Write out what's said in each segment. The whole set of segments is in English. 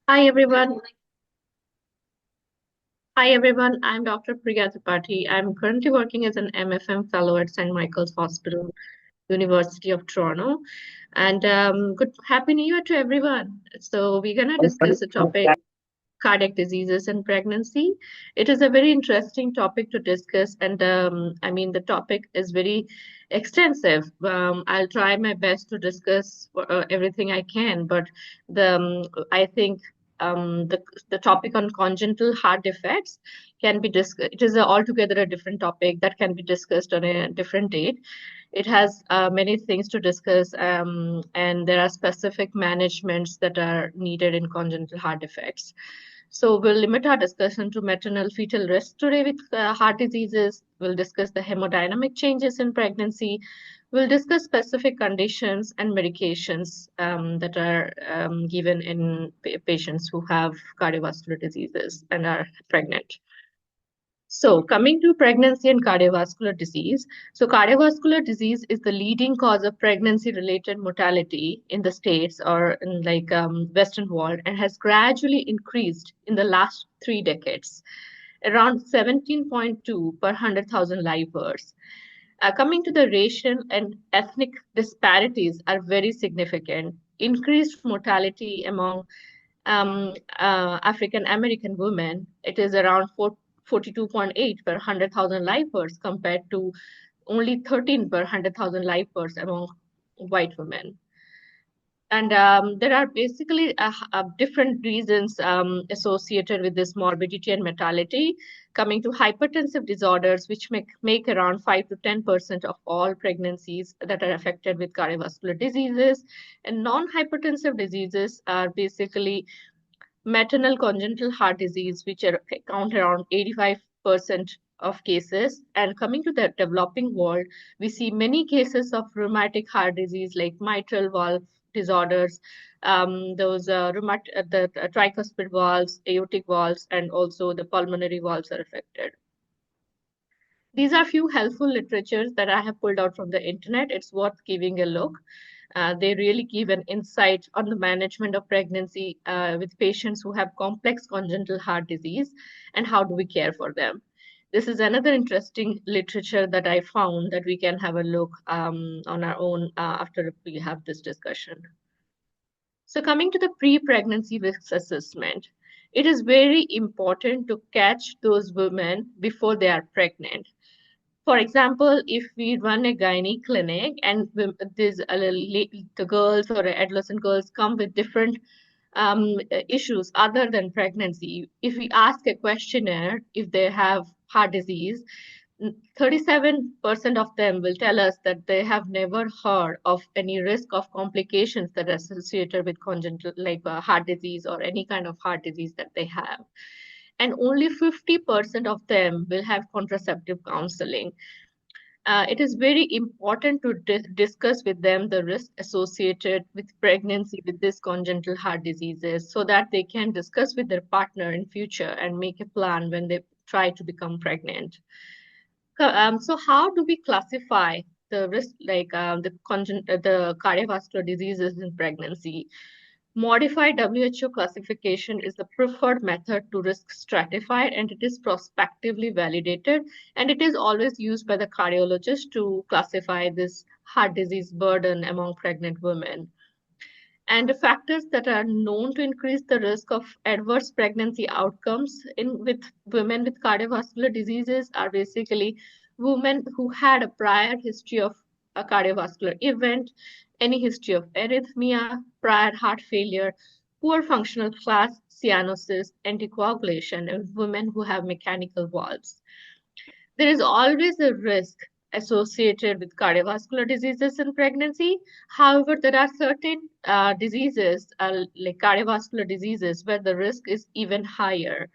Hi everyone. Hi everyone. I'm Dr. Priya Tripathi. I'm currently working as an MFM fellow at St. Michael's Hospital, University of Toronto. And good happy New Year to everyone. So we're gonna discuss the topic cardiac diseases and pregnancy. It is a very interesting topic to discuss, and I mean the topic is very extensive. I'll try my best to discuss everything I can, but I think the topic on congenital heart defects can be discussed. It is altogether a different topic that can be discussed on a different date. It has many things to discuss, and there are specific managements that are needed in congenital heart defects. So we'll limit our discussion to maternal fetal risk today with heart diseases. We'll discuss the hemodynamic changes in pregnancy. We'll discuss specific conditions and medications that are given in patients who have cardiovascular diseases and are pregnant. So, coming to pregnancy and cardiovascular disease. So, cardiovascular disease is the leading cause of pregnancy-related mortality in the States or in Western world and has gradually increased in the last 3 decades, around 17.2 per 100,000 live births. Coming to the racial and ethnic disparities are very significant. Increased mortality among African American women, it is around 42.8 per 100,000 live births compared to only 13 per 100,000 live births among white women. And there are basically different reasons associated with this morbidity and mortality. Coming to hypertensive disorders, which make around 5 to 10% of all pregnancies that are affected with cardiovascular diseases. And non-hypertensive diseases are basically maternal congenital heart disease, which account around 85% of cases. And coming to the developing world, we see many cases of rheumatic heart disease like mitral valve disorders, the tricuspid valves, aortic valves, and also the pulmonary valves are affected. These are few helpful literatures that I have pulled out from the internet. It's worth giving a look. They really give an insight on the management of pregnancy with patients who have complex congenital heart disease and how do we care for them. This is another interesting literature that I found that we can have a look on our own after we have this discussion. So coming to the pre-pregnancy risk assessment, it is very important to catch those women before they are pregnant. For example, if we run a gynae clinic and the girls or adolescent girls come with different issues other than pregnancy, if we ask a questionnaire if they have heart disease, 37% of them will tell us that they have never heard of any risk of complications that are associated with congenital, heart disease or any kind of heart disease that they have. And only 50% of them will have contraceptive counseling. It is very important to discuss with them the risk associated with pregnancy with this congenital heart diseases so that they can discuss with their partner in future and make a plan when they try to become pregnant. So how do we classify the risk, the cardiovascular diseases in pregnancy? Modified WHO classification is the preferred method to risk stratify, and it is prospectively validated, and it is always used by the cardiologist to classify this heart disease burden among pregnant women. And the factors that are known to increase the risk of adverse pregnancy outcomes with women with cardiovascular diseases are basically women who had a prior history of a cardiovascular event, any history of arrhythmia, prior heart failure, poor functional class cyanosis, anticoagulation, and women who have mechanical valves. There is always a risk associated with cardiovascular diseases in pregnancy. However, there are certain diseases, like cardiovascular diseases, where the risk is even higher.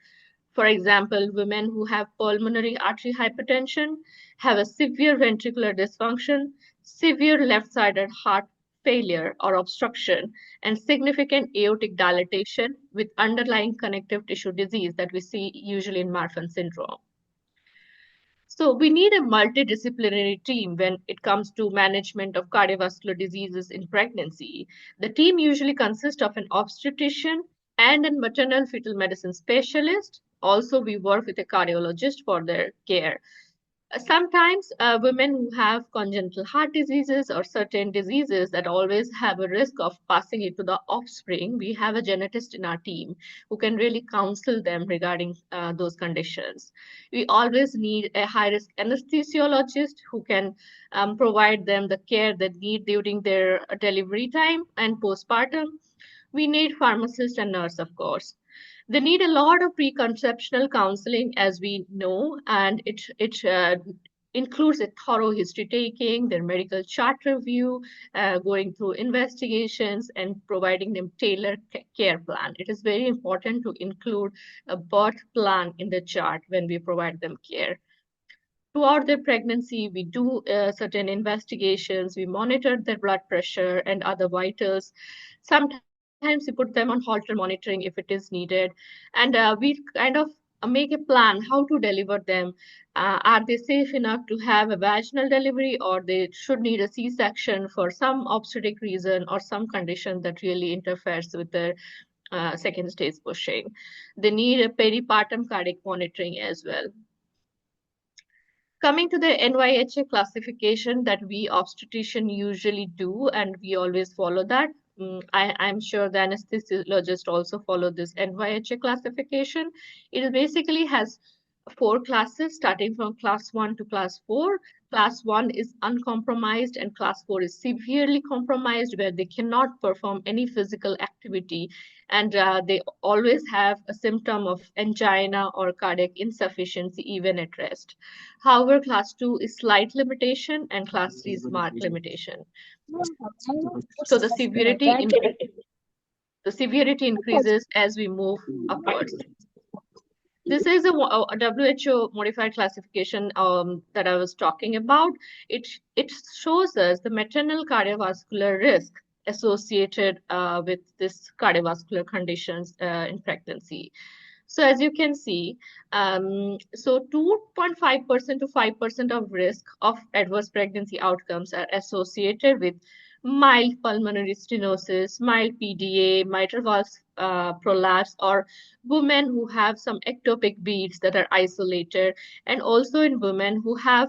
For example, women who have pulmonary artery hypertension, have a severe ventricular dysfunction, severe left-sided heart failure or obstruction, and significant aortic dilatation with underlying connective tissue disease that we see usually in Marfan syndrome. So we need a multidisciplinary team when it comes to management of cardiovascular diseases in pregnancy. The team usually consists of an obstetrician, and a maternal fetal medicine specialist. Also, we work with a cardiologist for their care. Sometimes women who have congenital heart diseases or certain diseases that always have a risk of passing it to the offspring, we have a genetist in our team who can really counsel them regarding those conditions. We always need a high risk anesthesiologist who can provide them the care they need during their delivery time and postpartum. We need pharmacist and nurse, of course. They need a lot of preconceptional counseling, as we know, and it includes a thorough history taking, their medical chart review, going through investigations, and providing them tailored care plan. It is very important to include a birth plan in the chart when we provide them care. Throughout their pregnancy, we do certain investigations, we monitor their blood pressure and other vitals. Sometimes we put them on Holter monitoring if it is needed. And we kind of make a plan how to deliver them. Are they safe enough to have a vaginal delivery, or they should need a C-section for some obstetric reason or some condition that really interferes with their second stage pushing. They need a peripartum cardiac monitoring as well. Coming to the NYHA classification that we obstetrician usually do, and we always follow that. I'm sure the anesthesiologist also follow this NYHA classification. It basically has 4 classes, starting from class 1 to class 4. Class 1 is uncompromised, and class 4 is severely compromised, where they cannot perform any physical activity, and they always have a symptom of angina or cardiac insufficiency even at rest. However, class 2 is slight limitation, and class 3 is marked limitation. So the severity increases as we move upwards. This is a WHO modified classification that I was talking about. It shows us the maternal cardiovascular risk associated with this cardiovascular conditions in pregnancy. So as you can see, so 2.5% to 5% of risk of adverse pregnancy outcomes are associated with mild pulmonary stenosis, mild PDA, mitral valve prolapse, or women who have some ectopic beads that are isolated, and also in women who have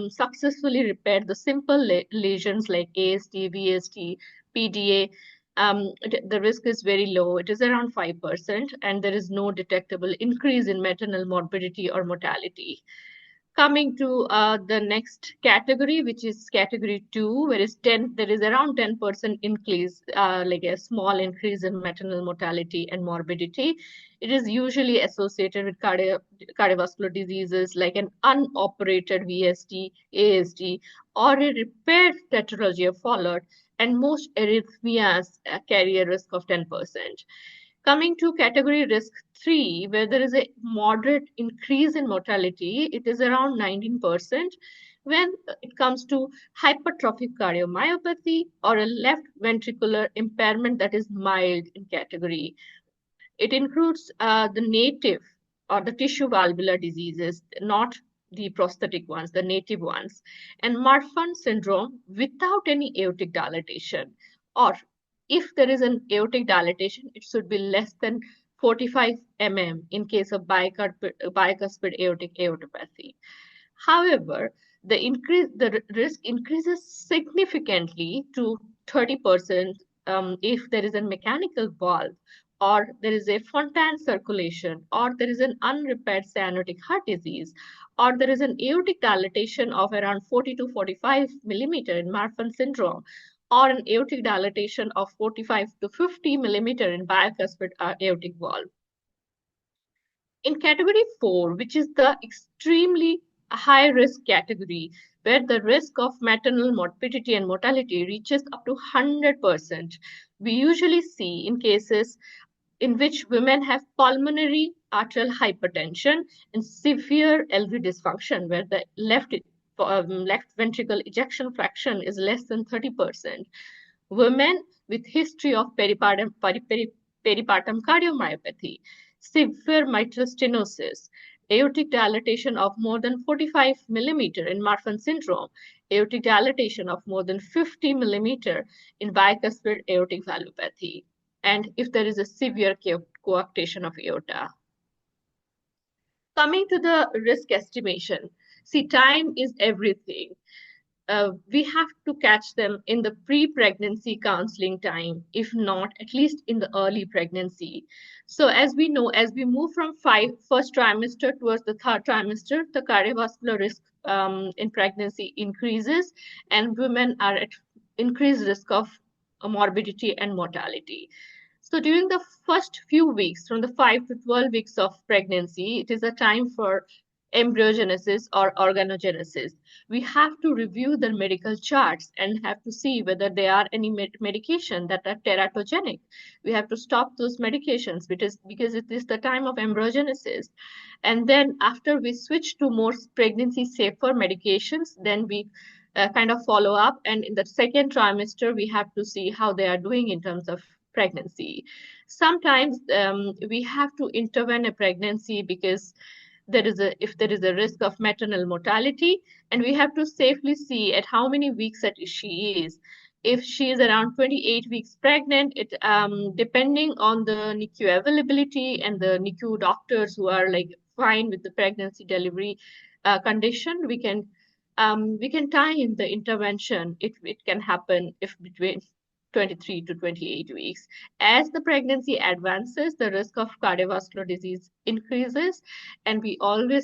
successfully repaired the simple lesions like AST, VST, PDA. The risk is very low. It is around 5%, and there is no detectable increase in maternal morbidity or mortality. Coming to the next category, which is category 2, where there is around 10% increase, like a small increase in maternal mortality and morbidity. It is usually associated with cardiovascular diseases like an unoperated VSD, ASD, or a repaired tetralogy followed, and most arrhythmias carry a risk of 10%. Coming to category risk 3, where there is a moderate increase in mortality, it is around 19% when it comes to hypertrophic cardiomyopathy or a left ventricular impairment that is mild in category. It includes the native or the tissue valvular diseases, not the prosthetic ones, the native ones, and Marfan syndrome without any aortic dilatation, or if there is an aortic dilatation, it should be less than 45 mm in case of bicuspid aortic aortopathy. However, the risk increases significantly to 30% if there is a mechanical valve, or there is a Fontan circulation, or there is an unrepaired cyanotic heart disease, or there is an aortic dilatation of around 40 to 45 millimeter in Marfan syndrome, or an aortic dilatation of 45 to 50 millimeter in bicuspid aortic valve. In category 4, which is the extremely high risk category, where the risk of maternal morbidity and mortality reaches up to 100%, we usually see in cases in which women have pulmonary arterial hypertension and severe LV dysfunction, where the left ventricle ejection fraction is less than 30%. Women with history of peripartum cardiomyopathy, severe mitral stenosis, aortic dilatation of more than 45 millimeter in Marfan syndrome, aortic dilatation of more than 50 millimeter in bicuspid aortic valvopathy. And if there is a severe coarctation of aorta. Coming to the risk estimation, see, time is everything. We have to catch them in the pre-pregnancy counseling time, if not, at least in the early pregnancy. So as we know, as we move from first trimester towards the third trimester, the cardiovascular risk in pregnancy increases, and women are at increased risk of morbidity and mortality. So during the first few weeks, from the 5 to 12 weeks of pregnancy, it is a time for embryogenesis or organogenesis. We have to review the medical charts and have to see whether there are any medication that are teratogenic. We have to stop those medications because it is the time of embryogenesis. And then after we switch to more pregnancy safer medications, then we kind of follow up. And in the second trimester, we have to see how they are doing in terms of pregnancy. Sometimes we have to intervene a pregnancy because if there is a risk of maternal mortality, and we have to safely see at how many weeks that she is. If she is around 28 weeks pregnant, it depending on the NICU availability and the NICU doctors who are like fine with the pregnancy delivery condition, we can time the intervention. It can happen if between 23 to 28 weeks. As the pregnancy advances, the risk of cardiovascular disease increases, and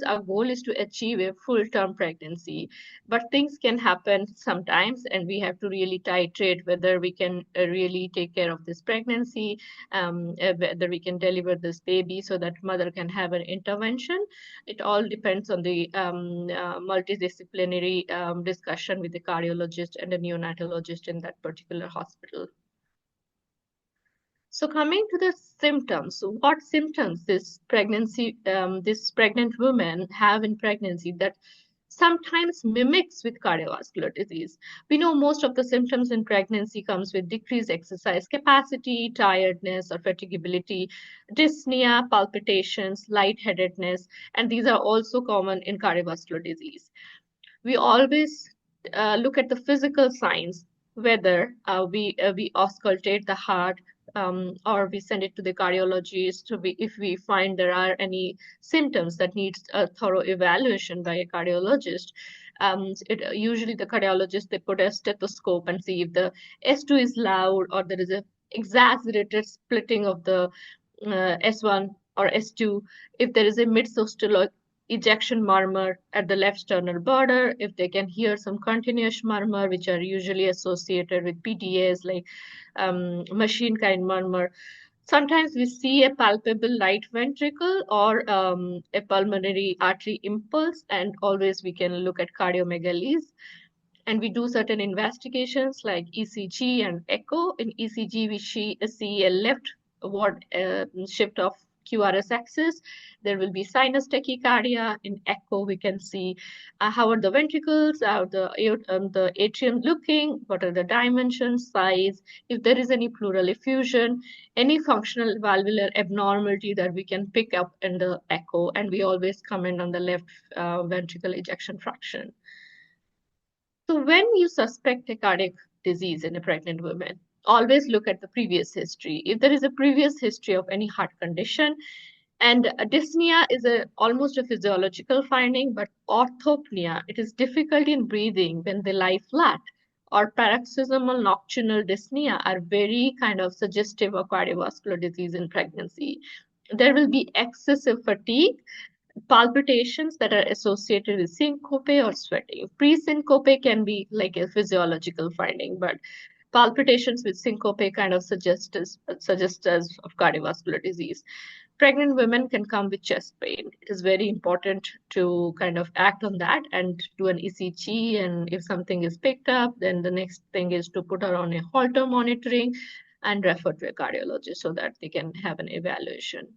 our goal is to achieve a full-term pregnancy. But things can happen sometimes, and we have to really titrate whether we can really take care of this pregnancy, whether we can deliver this baby so that mother can have an intervention. It all depends on the multidisciplinary discussion with the cardiologist and a neonatologist in that particular hospital. So coming to the symptoms, so what symptoms this pregnant women have in pregnancy that sometimes mimics with cardiovascular disease. We know most of the symptoms in pregnancy comes with decreased exercise capacity, tiredness or fatigability, dyspnea, palpitations, lightheadedness, and these are also common in cardiovascular disease. We always look at the physical signs, whether we auscultate the heart, or we send it to the cardiologist if we find there are any symptoms that needs a thorough evaluation by a cardiologist. Usually the cardiologist, they put a stethoscope and see if the S2 is loud or there is a exaggerated splitting of the S1 or S2, if there is a mid-systolic ejection murmur at the left sternal border, if they can hear some continuous murmur, which are usually associated with PTAs like machine kind murmur. Sometimes we see a palpable right ventricle or a pulmonary artery impulse, and always we can look at cardiomegalies. And we do certain investigations like ECG and echo. In ECG, we see a left shift of QRS axis. There will be sinus tachycardia. In echo, we can see how are the ventricles, how the atrium looking, what are the dimensions, size, if there is any pleural effusion, any functional valvular abnormality that we can pick up in the echo. And we always comment on the left ventricle ejection fraction. So when you suspect a cardiac disease in a pregnant woman, always look at the previous history. If there is a previous history of any heart condition, and dyspnea is almost a physiological finding, but orthopnea, it is difficulty in breathing when they lie flat, or paroxysmal nocturnal dyspnea are very kind of suggestive of cardiovascular disease in pregnancy. There will be excessive fatigue, palpitations that are associated with syncope or sweating. Pre-syncope can be like a physiological finding, but palpitations with syncope kind of suggest as of cardiovascular disease. Pregnant women can come with chest pain. It is very important to kind of act on that and do an ECG. And if something is picked up, then the next thing is to put her on a Holter monitoring and refer to a cardiologist so that they can have an evaluation.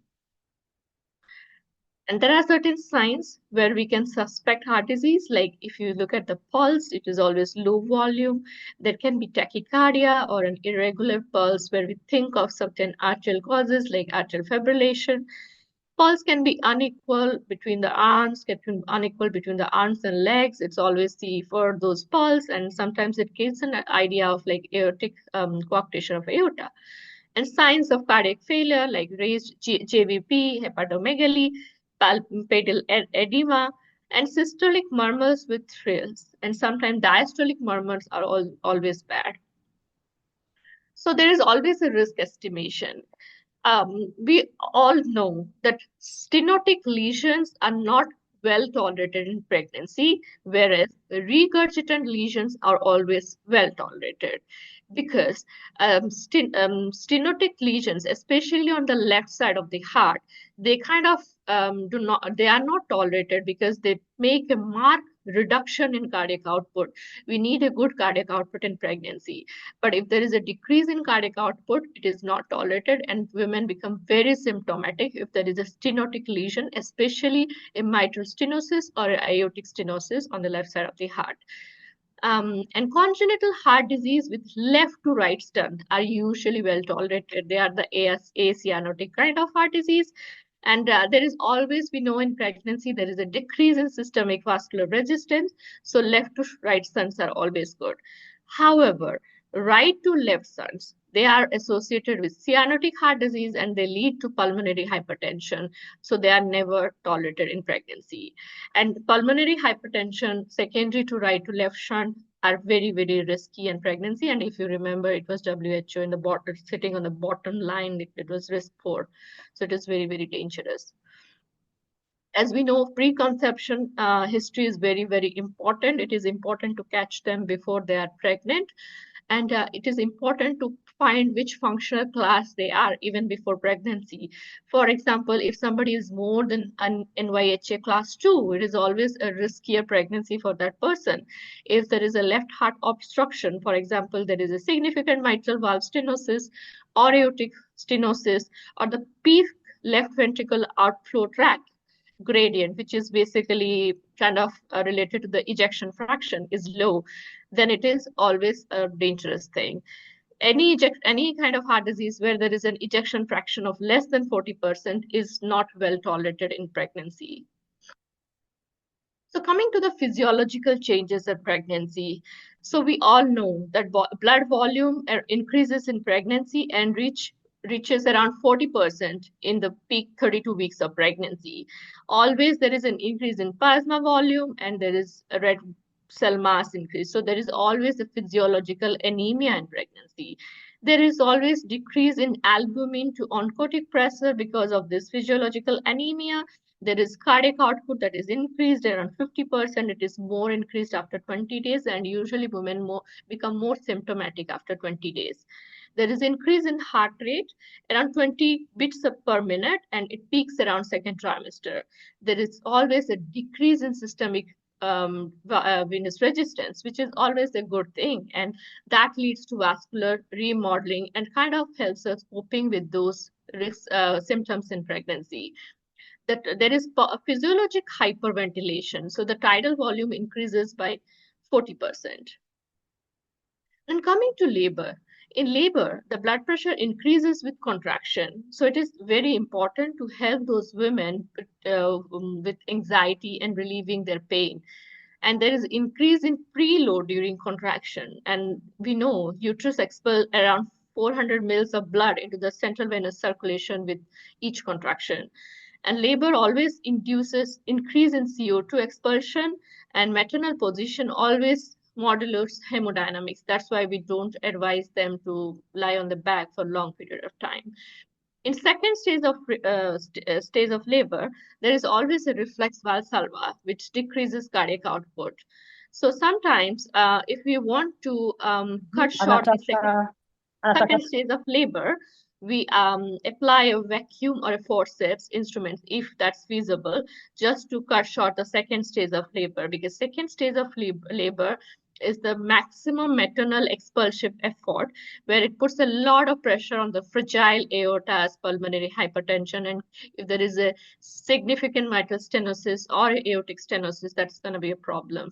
And there are certain signs where we can suspect heart disease. Like if you look at the pulse, it is always low volume. There can be tachycardia or an irregular pulse where we think of certain arterial causes like atrial fibrillation. Pulse can be unequal between the arms, and legs. It's always for those pulse, and sometimes it gives an idea of like aortic coarctation of aorta. And signs of cardiac failure like raised JVP, hepatomegaly, palpebral edema, and systolic murmurs with thrills. And sometimes diastolic murmurs are always bad. So there is always a risk estimation. We all know that stenotic lesions are not well tolerated in pregnancy, whereas regurgitant lesions are always well tolerated because stenotic lesions, especially on the left side of the heart, they kind of they are not tolerated because they make a marked reduction in cardiac output. We need a good cardiac output in pregnancy. But if there is a decrease in cardiac output, it is not tolerated, and women become very symptomatic if there is a stenotic lesion, especially a mitral stenosis or aortic stenosis on the left side of the heart. And congenital heart disease with left to right stent are usually well tolerated. They are the acyanotic kind of heart disease. And there is always, we know in pregnancy, there is a decrease in systemic vascular resistance. So left to right stents are always good. However, right to left stents, they are associated with cyanotic heart disease and they lead to pulmonary hypertension. So they are never tolerated in pregnancy. And pulmonary hypertension, secondary to right to left shunt, are very, very risky in pregnancy. And if you remember, it was WHO in the bottom, sitting on the bottom line, it was risk 4. So it is very, very dangerous. As we know, preconception history is very, very important. It is important to catch them before they are pregnant. And it is important to find which functional class they are even before pregnancy. For example, if somebody is more than an NYHA class 2, it is always a riskier pregnancy for that person. If there is a left heart obstruction, for example, there is a significant mitral valve stenosis, or aortic stenosis, or the peak left ventricle outflow tract gradient, which is basically kind of related to the ejection fraction, is low, then it is always a dangerous thing. Any kind of heart disease where there is an ejection fraction of less than 40% is not well tolerated in pregnancy. So coming to the physiological changes in pregnancy, so we all know that blood volume increases in pregnancy and reaches around 40% in the peak 32 weeks of pregnancy. Always there is an increase in plasma volume and there is a red cell mass increase. So there is always a physiological anemia in pregnancy. There is always decrease in albumin to oncotic pressure because of this physiological anemia. There is cardiac output that is increased around 50%. It is more increased after 20 days, and usually women become more symptomatic after 20 days. There is increase in heart rate around 20 beats per minute, and it peaks around second trimester. There is always a decrease in systemic venous resistance, which is always a good thing. And that leads to vascular remodeling and kind of helps us coping with those symptoms in pregnancy. That there is physiologic hyperventilation. So the tidal volume increases by 40%. And coming to labor, in labor, the blood pressure increases with contraction. So it is very important to help those women with anxiety and relieving their pain. And there is increase in preload during contraction. And we know uterus expels around 400 mils of blood into the central venous circulation with each contraction. And labor always induces increase in CO2 expulsion, and maternal position always modulates hemodynamics. That's why we don't advise them to lie on the back for a long period of time. In second stage of labor, there is always a reflex valsalva, which decreases cardiac output. So sometimes, if we want to cut short the second stage of labor, we apply a vacuum or a forceps instrument if that's feasible, just to cut short the second stage of labor, because second stage of labor is the maximum maternal expulsive effort, where it puts a lot of pressure on the fragile aorta, pulmonary hypertension, and if there is a significant mitral stenosis or aortic stenosis, that's going to be a problem.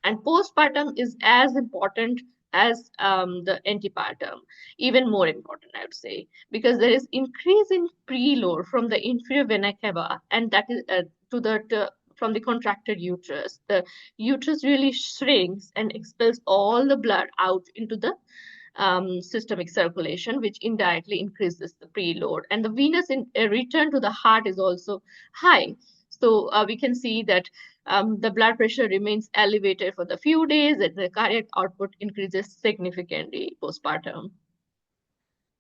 And postpartum is as important as the antepartum, even more important, I would say, because there is increase in preload from the inferior vena cava, and that is from the contracted uterus. The uterus really shrinks and expels all the blood out into the systemic circulation, which indirectly increases the preload. And the venous return to the heart is also high. So we can see that the blood pressure remains elevated for the few days and the cardiac output increases significantly postpartum.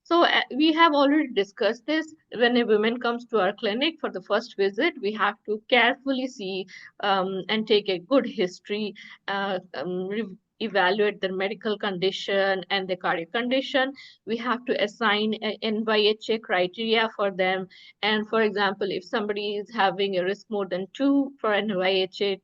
So we have already discussed this. When a woman comes to our clinic for the first visit, we have to carefully see and take a good history, evaluate their medical condition and the cardiac condition. We have to assign a NYHA criteria for them. And for example, if somebody is having a risk more than 2 for NYHA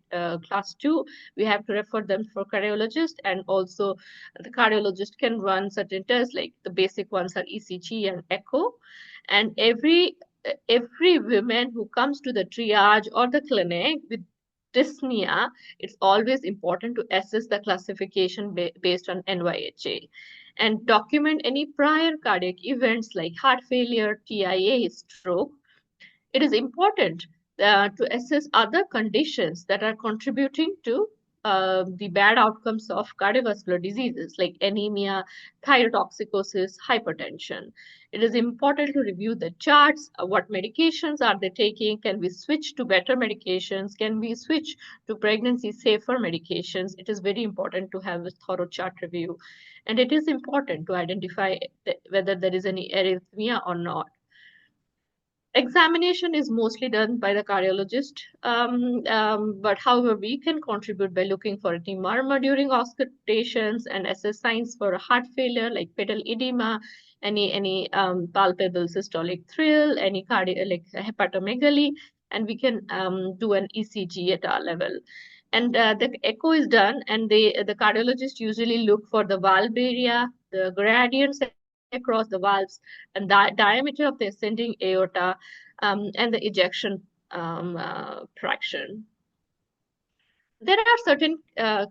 class 2, we have to refer them for cardiologist, and also the cardiologist can run certain tests, like the basic ones are ECG and echo. And every woman who comes to the triage or the clinic with dyspnea, it's always important to assess the classification based on NYHA and document any prior cardiac events like heart failure, TIA, stroke. It is important to assess other conditions that are contributing to the bad outcomes of cardiovascular diseases like anemia, thyrotoxicosis, hypertension. It is important to review the charts. What medications are they taking? Can we switch to better medications? Can we switch to pregnancy safer medications? It is very important to have a thorough chart review. And it is important to identify whether there is any arrhythmia or not. Examination is mostly done by the cardiologist, but however, we can contribute by looking for any murmur during auscultations and assess signs for heart failure like pedal edema, any palpable systolic thrill, any cardiac like hepatomegaly, and we can do an ECG at our level. And the echo is done, and the cardiologist usually look for the valve area, the gradients across the valves, and the diameter of the ascending aorta, and the ejection fraction. There are certain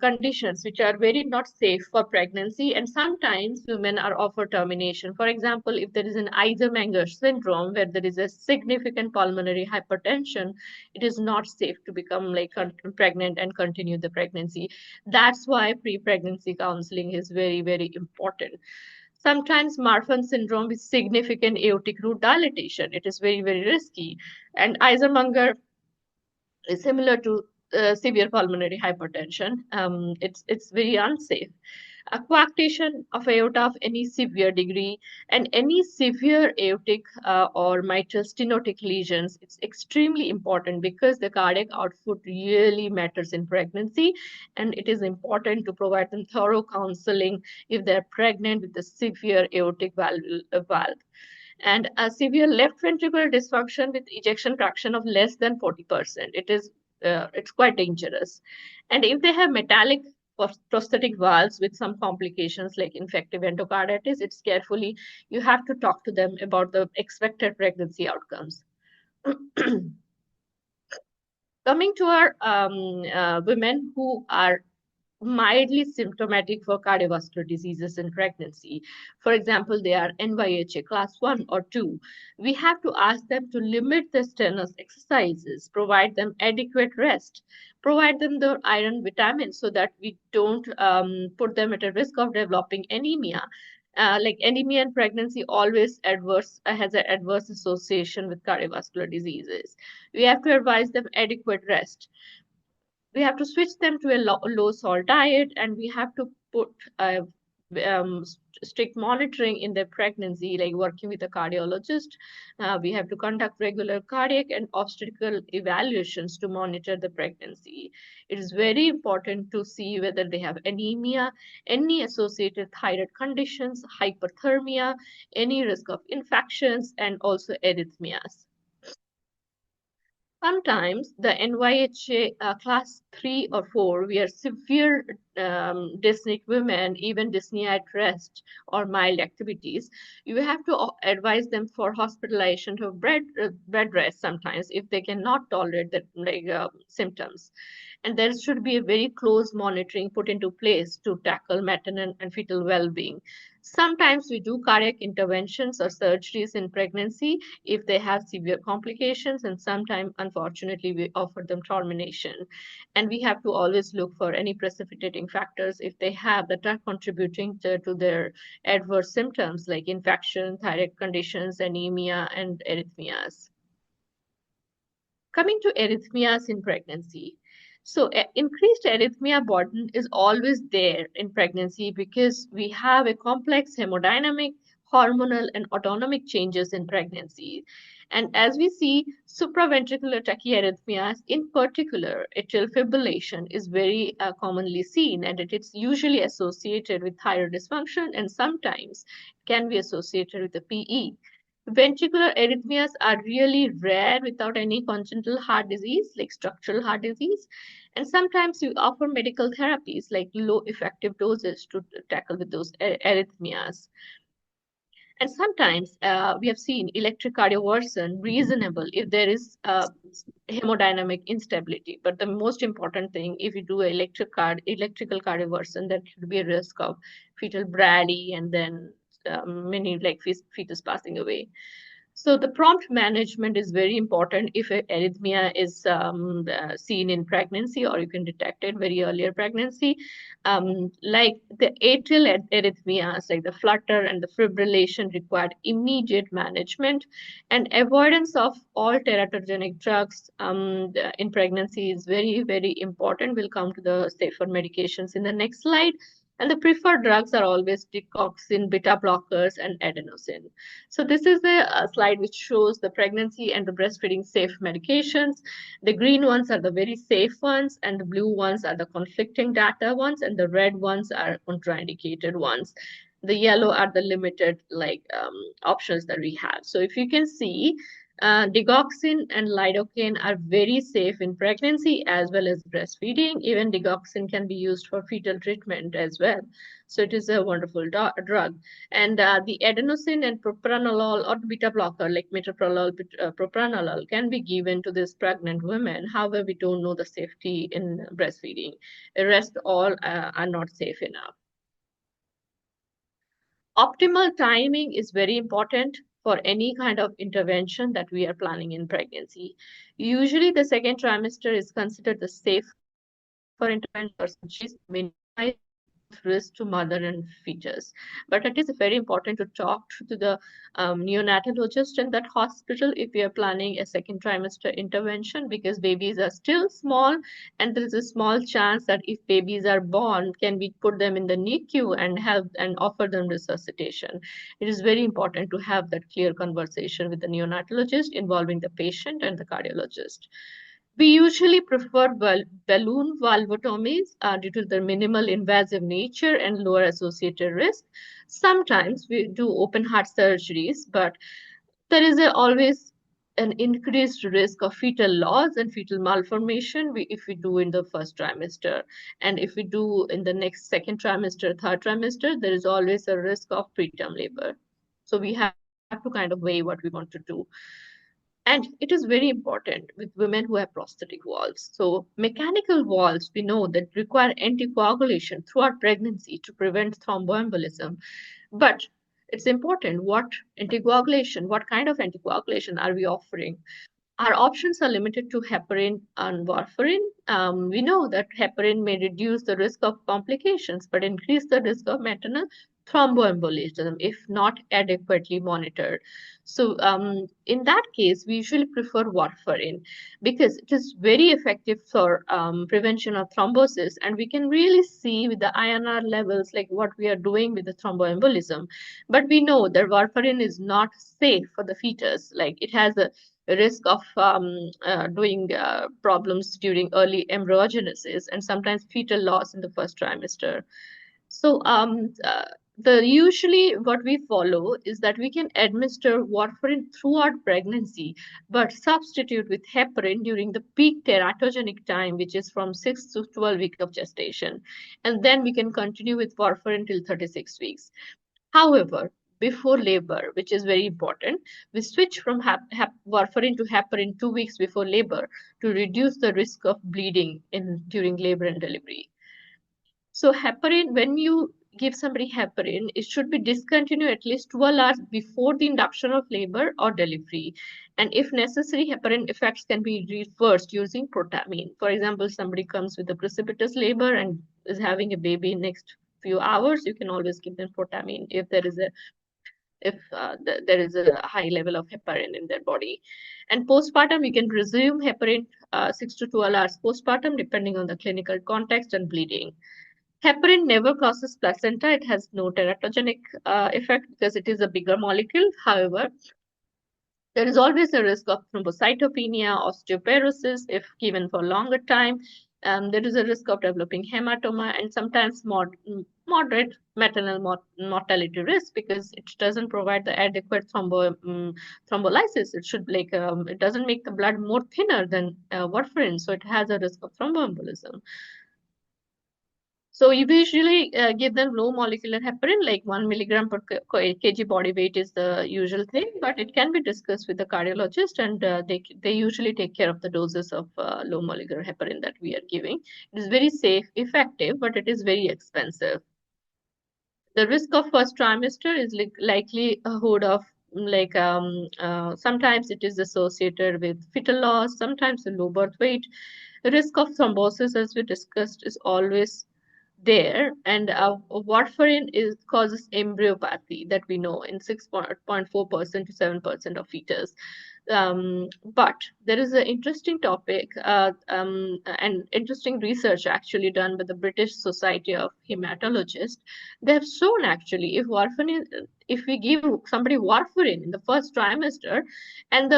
conditions which are very not safe for pregnancy, and sometimes women are offered termination. For example, if there is an Eisenmenger syndrome where there is a significant pulmonary hypertension, it is not safe to become like pregnant and continue the pregnancy. That's why pre-pregnancy counseling is very, very important. Sometimes Marfan syndrome with significant aortic root dilatation. It is very, very risky. And Eisenmenger is similar to severe pulmonary hypertension. It's very unsafe. A coarctation of aorta of any severe degree and any severe aortic or mitral stenotic lesions, it's extremely important because the cardiac output really matters in pregnancy, and it is important to provide them thorough counseling if they're pregnant with a severe aortic valve. And a severe left ventricular dysfunction with ejection fraction of less than 40%. It's quite dangerous. And if they have metallic prosthetic valves with some complications like infective endocarditis, you have to talk to them about the expected pregnancy outcomes. Coming to our women who are mildly symptomatic for cardiovascular diseases in pregnancy. For example, they are NYHA class 1 or 2. We have to ask them to limit the strenuous exercises, provide them adequate rest, provide them the iron vitamins so that we don't put them at a risk of developing anemia. Like anemia in pregnancy always has an adverse association with cardiovascular diseases. We have to advise them adequate rest. We have to switch them to a low salt diet, and we have to put um, strict monitoring in their pregnancy, like working with a cardiologist. We have to conduct regular cardiac and obstetrical evaluations to monitor the pregnancy. It is very important to see whether they have anemia, any associated thyroid conditions, hyperthermia, any risk of infections, and also arrhythmias. Sometimes the NYHA class 3 or 4, we are severe dyspneic women, even dyspnea at rest or mild activities. You have to advise them for hospitalization to bed rest sometimes if they cannot tolerate the symptoms. And there should be a very close monitoring put into place to tackle maternal and fetal well-being. Sometimes we do cardiac interventions or surgeries in pregnancy if they have severe complications, and sometimes, unfortunately, we offer them termination. And we have to always look for any precipitating factors if they have that are contributing to their adverse symptoms like infection, thyroid conditions, anemia, and arrhythmias. Coming to arrhythmias in pregnancy. So, increased arrhythmia burden is always there in pregnancy because we have a complex hemodynamic, hormonal, and autonomic changes in pregnancy. And as we see, supraventricular tachyarrhythmias, in particular, atrial fibrillation, is very commonly seen, and it is usually associated with thyroid dysfunction and sometimes can be associated with the PE. Ventricular arrhythmias are really rare without any congenital heart disease, like structural heart disease. And sometimes we offer medical therapies like low effective doses to tackle with those arrhythmias. And sometimes we have seen electric cardioversion reasonable if there is hemodynamic instability. But the most important thing, if you do electrical cardioversion, there could be a risk of fetal brady and then many like fetus passing away. So the prompt management is very important if a arrhythmia is seen in pregnancy, or you can detect it very earlier pregnancy. Like the atrial arrhythmias, like the flutter and the fibrillation require immediate management, and avoidance of all teratogenic drugs in pregnancy is very, very important. We'll come to the safer medications in the next slide. And the preferred drugs are always digoxin, beta blockers, and adenosine. So this is a slide which shows the pregnancy and the breastfeeding safe medications. The green ones are the very safe ones, and the blue ones are the conflicting data ones, and the red ones are contraindicated ones. The yellow are the limited options that we have. So if you can see, digoxin and lidocaine are very safe in pregnancy as well as breastfeeding. Even digoxin can be used for fetal treatment as well. So it is a wonderful drug. And the adenosine and propranolol or beta blocker like metoprolol, propranolol can be given to these pregnant women. However, we don't know the safety in breastfeeding. The rest all are not safe enough. Optimal timing is very important for any kind of intervention that we are planning in pregnancy. Usually, the second trimester is considered the safe for intervention to minimize risk to mother and fetus. But it is very important to talk to the neonatologist in that hospital if we are planning a second trimester intervention, because babies are still small and there is a small chance that if babies are born, can we put them in the NICU and help and offer them resuscitation. It is very important to have that clear conversation with the neonatologist involving the patient and the cardiologist. We usually prefer balloon valvotomies due to their minimal invasive nature and lower associated risk. Sometimes we do open heart surgeries, but there is always an increased risk of fetal loss and fetal malformation if we do in the first trimester. And if we do in the next second trimester, third trimester, there is always a risk of preterm labor. So we have to kind of weigh what we want to do. And it is very important with women who have prosthetic valves. So mechanical valves, we know that require anticoagulation throughout pregnancy to prevent thromboembolism. But it's important what anticoagulation, what kind of anticoagulation are we offering? Our options are limited to heparin and warfarin. We know that heparin may reduce the risk of complications, but increase the risk of maternal thromboembolism if not adequately monitored. So in that case, we usually prefer warfarin because it is very effective for prevention of thrombosis. And we can really see with the INR levels, like what we are doing with the thromboembolism. But we know that warfarin is not safe for the fetus. Like it has a risk of doing problems during early embryogenesis and sometimes fetal loss in the first trimester. So the usually what we follow is that we can administer warfarin throughout pregnancy, but substitute with heparin during the peak teratogenic time, which is from 6 to 12 weeks of gestation. And then we can continue with warfarin till 36 weeks. However, before labor, which is very important. We switch from warfarin to heparin 2 weeks before labor to reduce the risk of bleeding during labor and delivery. So heparin, when you give somebody heparin, it should be discontinued at least 12 hours before the induction of labor or delivery. And if necessary, heparin effects can be reversed using protamine. For example, somebody comes with a precipitous labor and is having a baby in next few hours, you can always give them protamine if there is a there is a high level of heparin in their body. And postpartum, we can resume heparin 6 to 12 hours postpartum, depending on the clinical context and bleeding. Heparin never crosses placenta. It has no teratogenic effect because it is a bigger molecule. However, there is always a risk of thrombocytopenia, osteoporosis if given for longer time. There is a risk of developing hematoma and sometimes moderate maternal mortality risk because it doesn't provide the adequate thrombolysis. It should it doesn't make the blood more thinner than warfarin, so it has a risk of thromboembolism. So you usually give them low molecular heparin, like 1 milligram per kg body weight is the usual thing, but it can be discussed with the cardiologist, and they usually take care of the doses of low molecular heparin that we are giving. It is very safe, effective, but it is very expensive. The risk of first trimester is likelihood of sometimes it is associated with fetal loss, sometimes a low birth weight. The risk of thrombosis, as we discussed, is always there, and warfarin causes embryopathy that we know in 6.4% to 7% of fetus. But there is an interesting topic and interesting research actually done by the British Society of Hematologists. They have shown actually if we give somebody warfarin in the first trimester, and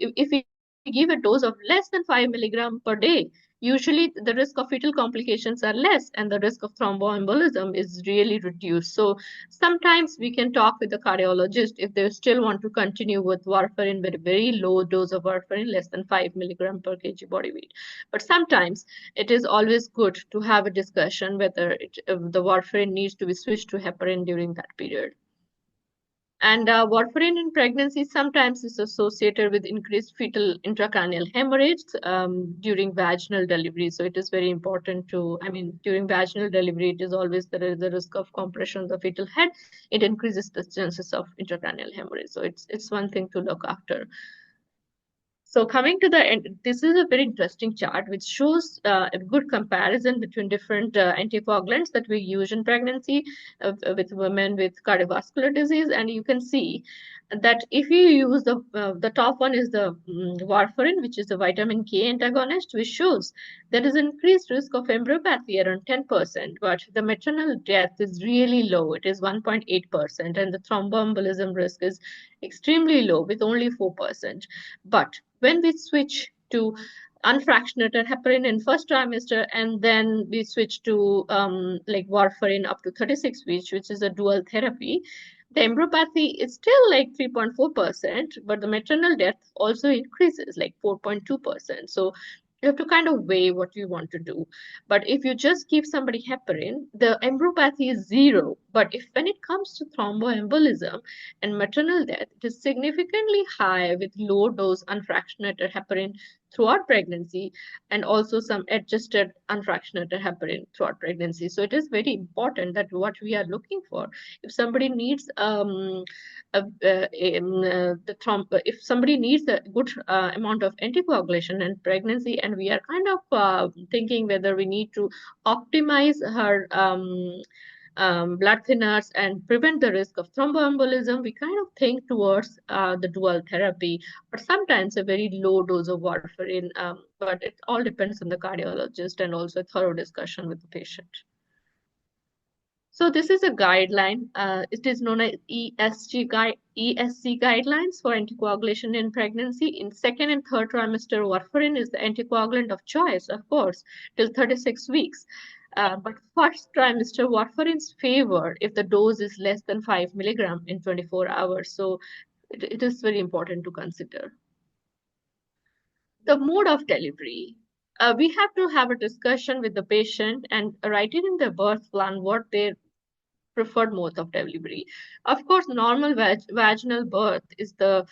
if we give a dose of less than 5 milligram per day, usually the risk of fetal complications are less and the risk of thromboembolism is really reduced. So sometimes we can talk with the cardiologist if they still want to continue with warfarin with a very low dose of warfarin, less than 5 milligram per kg body weight. But sometimes it is always good to have a discussion whether the warfarin needs to be switched to heparin during that period. And warfarin in pregnancy sometimes is associated with increased fetal intracranial hemorrhage during vaginal delivery. So it is very important during vaginal delivery, it is always there is a risk of compression of the fetal head. It increases the chances of intracranial hemorrhage. So it's one thing to look after. So coming to the end, this is a very interesting chart which shows a good comparison between different anticoagulants that we use in pregnancy with women with cardiovascular disease. And you can see that if you use the top one is the warfarin, which is the vitamin K antagonist, which shows there is increased risk of embryopathy around 10%, but the maternal death is really low. It is 1.8%, and the thromboembolism risk is extremely low with only 4%. But when we switch to unfractionated heparin in first trimester, and then we switch to warfarin up to 36 weeks, which is a dual therapy, the embryopathy is still like 3.4%, but the maternal death also increases like 4.2%. So you have to kind of weigh what you want to do. But if you just give somebody heparin, the embryopathy is zero. But if when it comes to thromboembolism and maternal death, it is significantly high with low dose unfractionated heparin throughout pregnancy, and also some adjusted unfractionated heparin throughout pregnancy. So it is very important that what we are looking for, if somebody needs if somebody needs a good amount of anticoagulation in pregnancy, and we are kind of thinking whether we need to optimize her blood thinners and prevent the risk of thromboembolism, we kind of think towards the dual therapy, but sometimes a very low dose of warfarin. But it all depends on the cardiologist and also a thorough discussion with the patient. So this is a guideline. It is known as ESC guidelines for anticoagulation in pregnancy. In second and third trimester, warfarin is the anticoagulant of choice, of course, till 36 weeks. But first trimester, warfarin is favored if the dose is less than 5 milligram in 24 hours. So it is very important to consider. The mode of delivery. We have to have a discussion with the patient and write it in the birth plan what their preferred mode of delivery. Of course, normal vaginal birth is the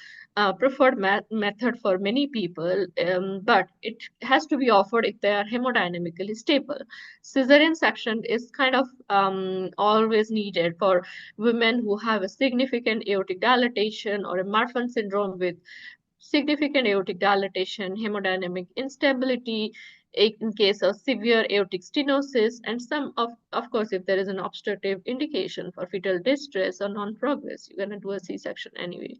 preferred method for many people, but it has to be offered if they are hemodynamically stable. Cesarean section is kind of always needed for women who have a significant aortic dilatation or a Marfan syndrome with significant aortic dilatation, hemodynamic instability, in case of severe aortic stenosis, and of course, if there is an obstructive indication for fetal distress or non-progress, you're going to do a C-section anyway.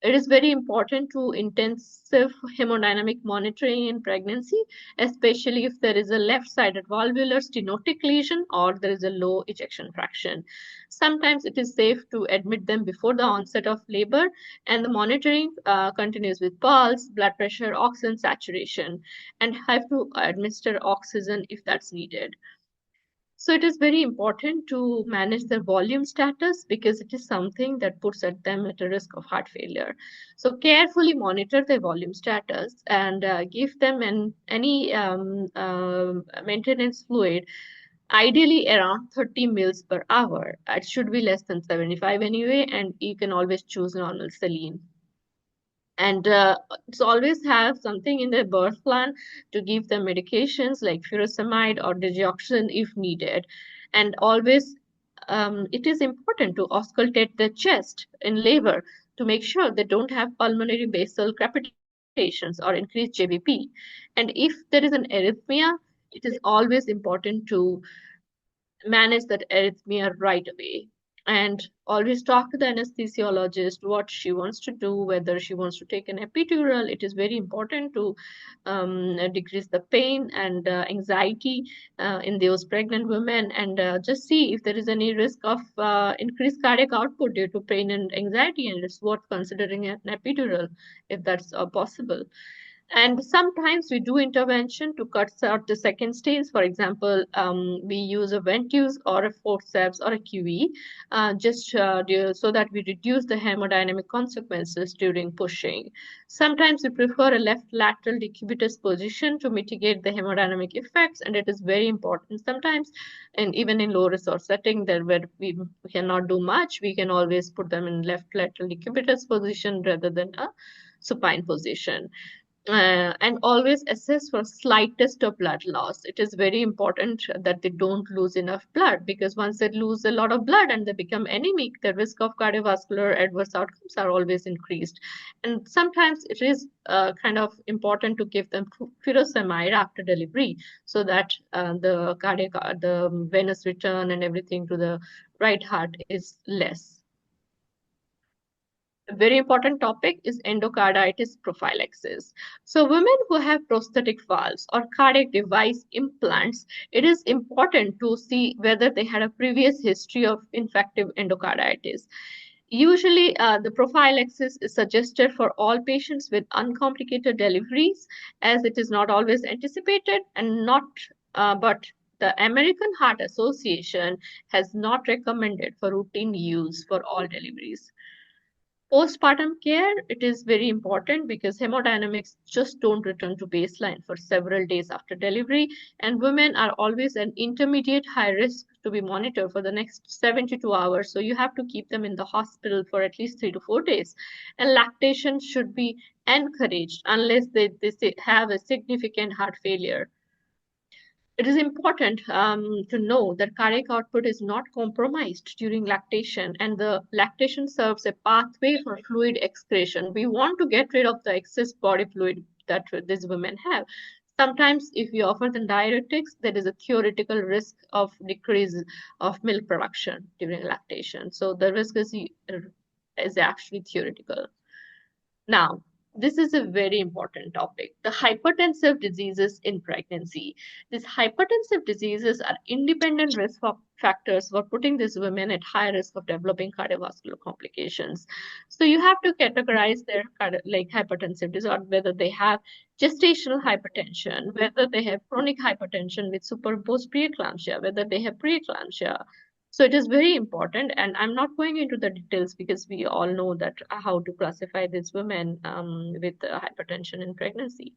It is very important to intensive hemodynamic monitoring in pregnancy, especially if there is a left-sided valvular stenotic lesion or there is a low ejection fraction. Sometimes it is safe to admit them before the onset of labor, and the monitoring continues with pulse, blood pressure, oxygen saturation, and have to administer oxygen if that's needed. So it is very important to manage their volume status because it is something that puts them at a risk of heart failure. So carefully monitor their volume status and give them any maintenance fluid, ideally around 30 mils per hour. It should be less than 75 anyway, and you can always choose normal saline. And it's always have something in their birth plan to give them medications like furosemide or digoxin if needed. And always, it is important to auscultate the chest in labor to make sure they don't have pulmonary basal crepitations or increased JVP. And if there is an arrhythmia, it is always important to manage that arrhythmia right away. And always talk to the anesthesiologist what she wants to do, whether she wants to take an epidural. It is very important to decrease the pain and anxiety in those pregnant women, and just see if there is any risk of increased cardiac output due to pain and anxiety, and it's worth considering an epidural if that's possible. And sometimes we do intervention to cut out the second stage. For example, we use a ventouse or a forceps or a QE so that we reduce the hemodynamic consequences during pushing. Sometimes we prefer a left lateral decubitus position to mitigate the hemodynamic effects, and it is very important sometimes. And even in low resource setting, there where we cannot do much, we can always put them in left lateral decubitus position rather than a supine position. And always assess for slightest of blood loss. It is very important that they don't lose enough blood, because once they lose a lot of blood and they become anemic, the risk of cardiovascular adverse outcomes are always increased. And sometimes it is kind of important to give them furosemide after delivery so that the venous return and everything to the right heart is less. A very important topic is endocarditis prophylaxis. So women who have prosthetic valves or cardiac device implants, it is important to see whether they had a previous history of infective endocarditis. Usually, the prophylaxis is suggested for all patients with uncomplicated deliveries, as it is not always anticipated and not, but the American Heart Association has not recommended for routine use for all deliveries. Postpartum care, it is very important because hemodynamics just don't return to baseline for several days after delivery, and women are always an intermediate high risk to be monitored for the next 72 hours. So you have to keep them in the hospital for at least 3 to 4 days. And lactation should be encouraged unless they have a significant heart failure. It is important to know that cardiac output is not compromised during lactation, and the lactation serves a pathway for fluid excretion. We want to get rid of the excess body fluid that these women have. Sometimes, if we offer them diuretics, there is a theoretical risk of decrease of milk production during lactation. So the risk is actually theoretical. Now, this is a very important topic, the hypertensive diseases in pregnancy. These hypertensive diseases are independent risk factors for putting these women at high risk of developing cardiovascular complications. So you have to categorize their like hypertensive disorder, whether they have gestational hypertension, whether they have chronic hypertension with superimposed preeclampsia, whether they have preeclampsia. So it is very important, and I'm not going into the details because we all know that how to classify these women with hypertension in pregnancy.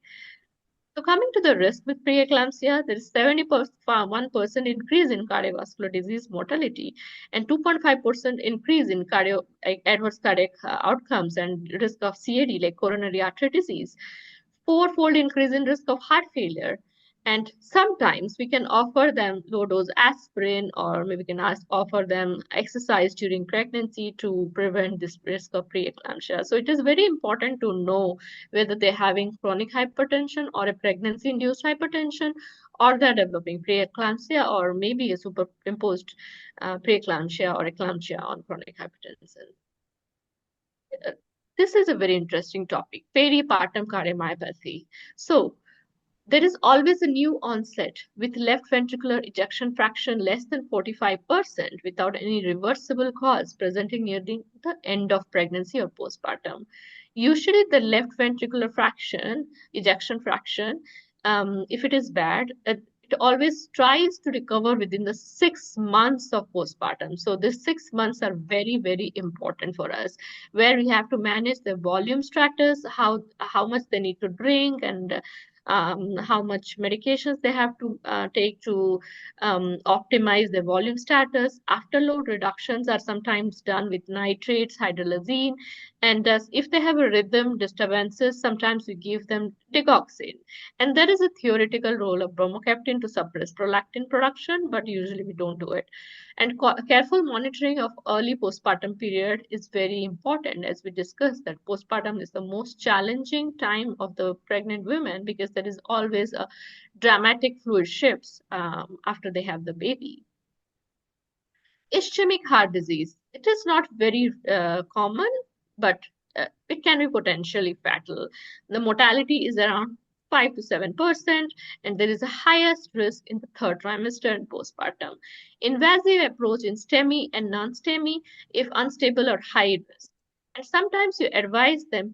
So coming to the risk with preeclampsia, there is 71% increase in cardiovascular disease mortality and 2.5% increase in adverse cardiac outcomes and risk of CAD, like coronary artery disease, fourfold increase in risk of heart failure. And sometimes we can offer them low dose aspirin, or maybe we can offer them exercise during pregnancy to prevent this risk of preeclampsia. So it is very important to know whether they're having chronic hypertension or a pregnancy induced hypertension, or they're developing preeclampsia, or maybe a superimposed preeclampsia or eclampsia on chronic hypertension. This is a very interesting topic, peripartum cardiomyopathy. So there is always a new onset with left ventricular ejection fraction less than 45% without any reversible cause presenting near the end of pregnancy or postpartum. Usually the left ventricular ejection fraction, if it is bad, it always tries to recover within the 6 months of postpartum. So the 6 months are very, very important for us, where we have to manage the volume status, how much they need to drink, and how much medications they have to take to optimize their volume status. Afterload reductions are sometimes done with nitrates, hydralazine, and if they have a rhythm disturbances, sometimes we give them digoxin. And there is a theoretical role of bromocriptine to suppress prolactin production, but usually we don't do it. And careful monitoring of early postpartum period is very important, as we discussed that postpartum is the most challenging time of the pregnant women, because there is always a dramatic fluid shifts after they have the baby. Ischemic heart disease. It is not very common, but it can be potentially fatal. The mortality is around 5 to 7%, and there is a highest risk in the third trimester and postpartum. Invasive approach in STEMI and non-STEMI if unstable or high risk. And sometimes you advise them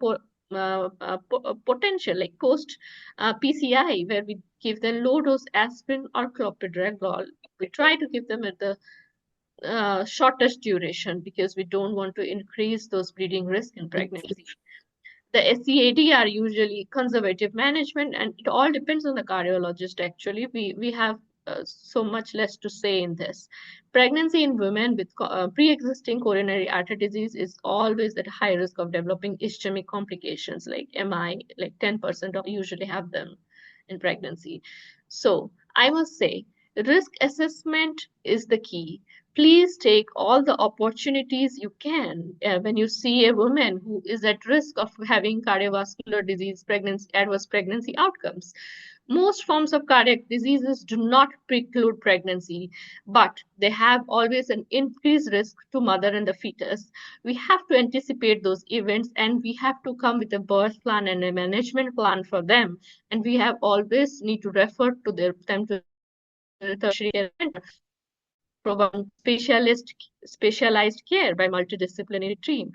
potential, like post PCI, where we give them low dose aspirin or clopidogrel. We try to give them at the shortest duration, because we don't want to increase those bleeding risk in pregnancy. The SCAD are usually conservative management, and it all depends on the cardiologist. Actually, we have so much less to say in this. Pregnancy in women with pre-existing coronary artery disease is always at high risk of developing ischemic complications like MI, like 10% usually have them in pregnancy. So I must say, risk assessment is the key. Please take all the opportunities you can when you see a woman who is at risk of having cardiovascular disease, adverse pregnancy outcomes. Most forms of cardiac diseases do not preclude pregnancy, but they have always an increased risk to mother and the fetus. We have to anticipate those events, and we have to come with a birth plan and a management plan for them. And we have always need to refer to them to the tertiary care center, provide specialized care by multidisciplinary team.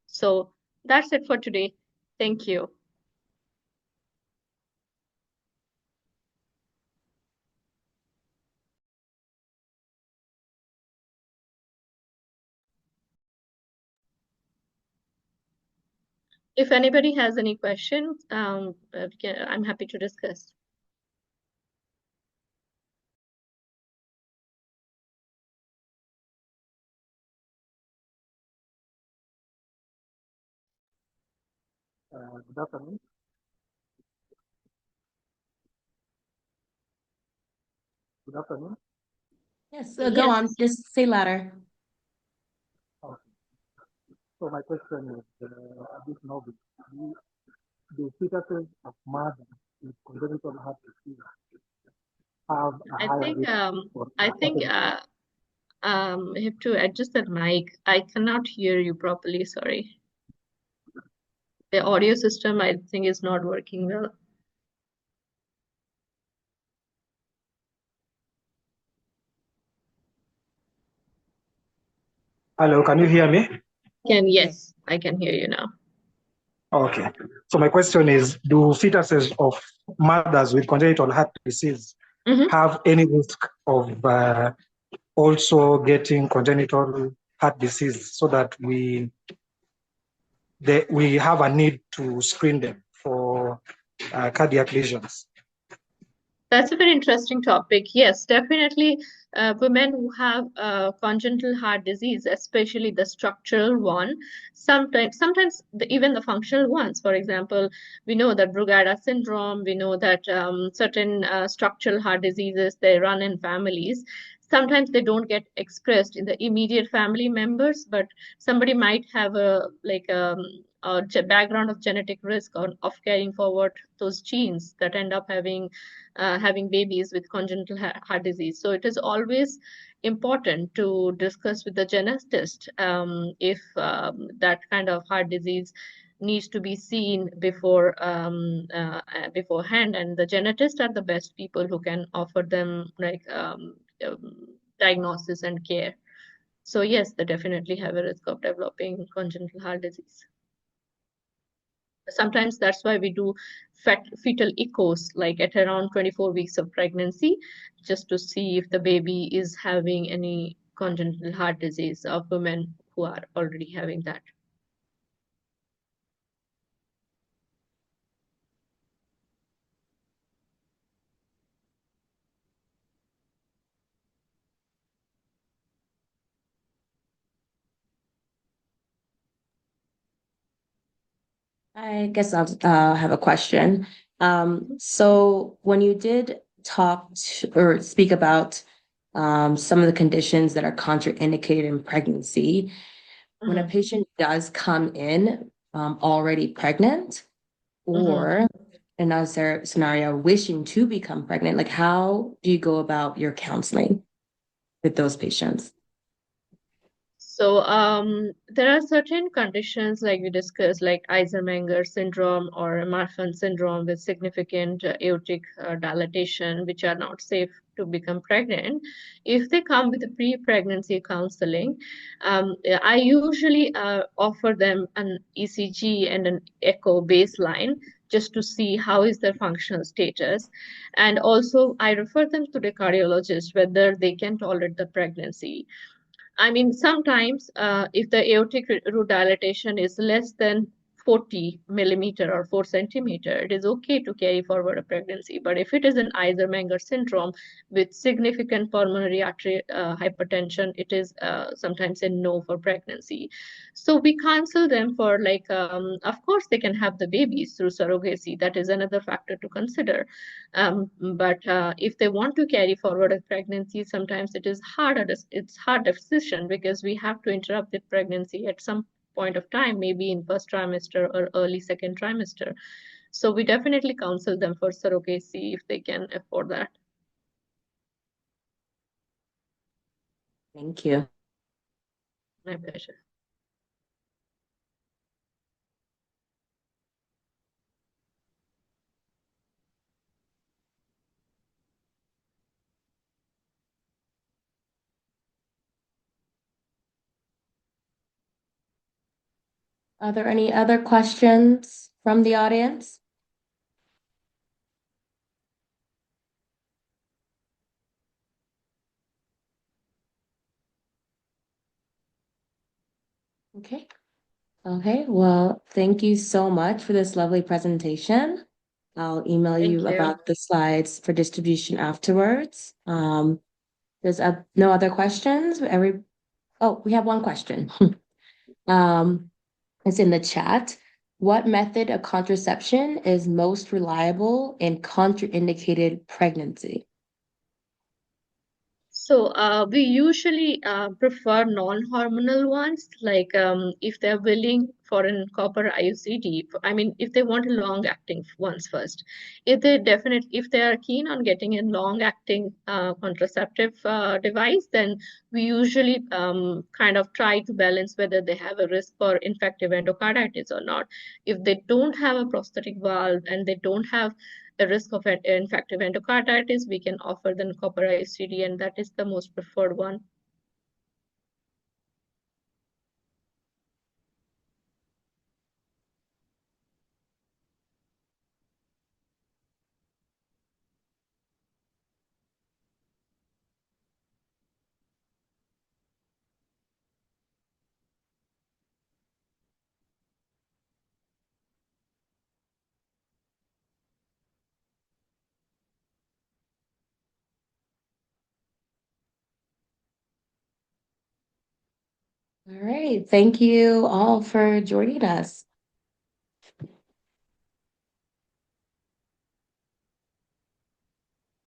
So that's it for today. Thank you. If anybody has any questions, I'm happy to discuss. Good afternoon. Good afternoon. Yes, go on. Just say louder. Okay. So my question is a bit novel. The fetuses of mothers with congenital heart disease have a high risk for I have to adjust that mic. I cannot hear you properly. Sorry. The audio system, I think, is not working well. Hello, can you hear me? Yes, I can hear you now. Okay. So my question is, do fetuses of mothers with congenital heart disease have any risk of also getting congenital heart disease, so that we have a need to screen them for cardiac lesions? That's a very interesting topic. Yes, definitely. Women who have congenital heart disease, especially the structural one, sometimes even the functional ones. For example, we know that Brugada syndrome. We know that certain structural heart diseases they run in families. Sometimes they don't get expressed in the immediate family members, but somebody might have a background of genetic risk of carrying forward those genes that end up having babies with congenital heart disease. So it is always important to discuss with the geneticist if that kind of heart disease needs to be seen beforehand, and the geneticists are the best people who can offer them diagnosis and care. So yes, they definitely have a risk of developing congenital heart disease. Sometimes that's why we do fetal echoes, like at around 24 weeks of pregnancy, just to see if the baby is having any congenital heart disease of women who are already having that. I guess I'll have a question. So when you did or speak about some of the conditions that are contraindicated in pregnancy, when a patient does come in already pregnant or another scenario wishing to become pregnant, like how do you go about your counseling with those patients? So there are certain conditions like we discussed, like Eisenmenger syndrome or Marfan syndrome with significant aortic dilatation, which are not safe to become pregnant. If they come with a pre-pregnancy counseling, I usually offer them an ECG and an echo baseline just to see how is their functional status. And also I refer them to the cardiologist whether they can tolerate the pregnancy. I mean, sometimes if the aortic root dilatation is less than 40 millimeter or 4 centimeter, it is okay to carry forward a pregnancy. But if it is an Eisenmenger syndrome with significant pulmonary artery hypertension, it is sometimes a no for pregnancy. So we counsel them for of course, they can have the babies through surrogacy. That is another factor to consider. But if they want to carry forward a pregnancy, sometimes it's hard decision because we have to interrupt the pregnancy at some point of time, maybe in first trimester or early second trimester. So we definitely counsel them for surrogacy if they can afford that. Thank you. My pleasure. Are there any other questions from the audience? Okay. Okay, well, thank you so much for this lovely presentation. I'll email Thank you you. about the slides for distribution afterwards. There's no other questions. Oh, we have one question. It's in the chat. What method of contraception is most reliable in contraindicated pregnancy? So we usually prefer non-hormonal ones, like if they're willing for an copper IUCD. I mean, if they want a long-acting ones first. If they are keen on getting a long-acting contraceptive device, then we usually kind of try to balance whether they have a risk for infective endocarditis or not. If they don't have a prosthetic valve and they don't have the risk of infective endocarditis, we can offer them copper ICD, and that is the most preferred one. All right. Thank you all for joining us.